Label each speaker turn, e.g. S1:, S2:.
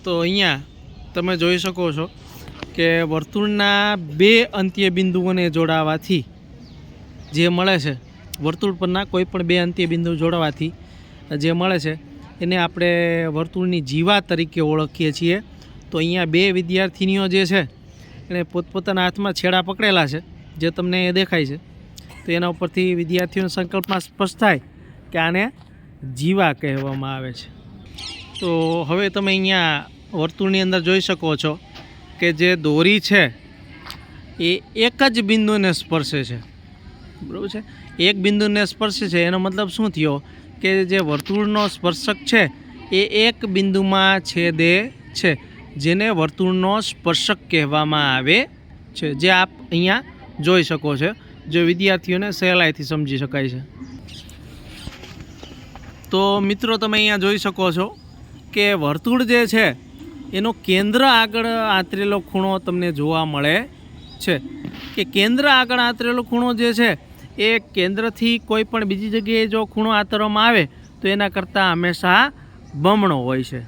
S1: તો અહીંયા તમે જોઈ શકો છો કે વર્તુળના બે અંત્ય બિંદુઓને જોડાવાથી જે મળે છે, વર્તુળ પરના કોઈ પણ બે અંત્ય બિંદુ જોડવાથી જે મળે છે એને આપણે વર્તુળની જીવા તરીકે ઓળખીએ છીએ। તો અહીંયા બે વિદ્યાર્થીનીઓ જે છે એણે પોતપોતાના હાથમાં છેડા પકડેલા છે, જે તમને દેખાય છે। તો એના ઉપરથી વિદ્યાર્થીઓનો સંકલ્પમાં સ્પષ્ટ થાય કે આને જીવા કહેવામાં આવે છે। તો હવે તમે અહીંયા વર્તુળની અંદર જોઈ શકો છો કે જે દોરી છે એ એક જ બિંદુને સ્પર્શે છે, બરાબર છે। એક બિંદુને સ્પર્શે છે એનો મતલબ શું થયો કે જે વર્તુળનો સ્પર્શક છે એ એક બિંદુમાં છેદે છે, જેને વર્તુળનો સ્પર્શક કહેવામાં આવે છે, જે આપ અહીંયા જોઈ શકો છો, જે વિદ્યાર્થીઓને સહેલાઈથી સમજી શકાય છે। તો મિત્રો તમે અહીંયા જોઈ શકો છો કે વર્તુળ જે છે એનો કેન્દ્ર આગળ આંતરેલો ખૂણો તમને જોવા મળે છે કે કેન્દ્ર આગળ આંતરેલો ખૂણો જે છે એ કેન્દ્રથી કોઈ પણ બીજી જગ્યાએ જો ખૂણો આંતરવામાં આવે તો એના કરતાં હંમેશા બમણો હોય છે।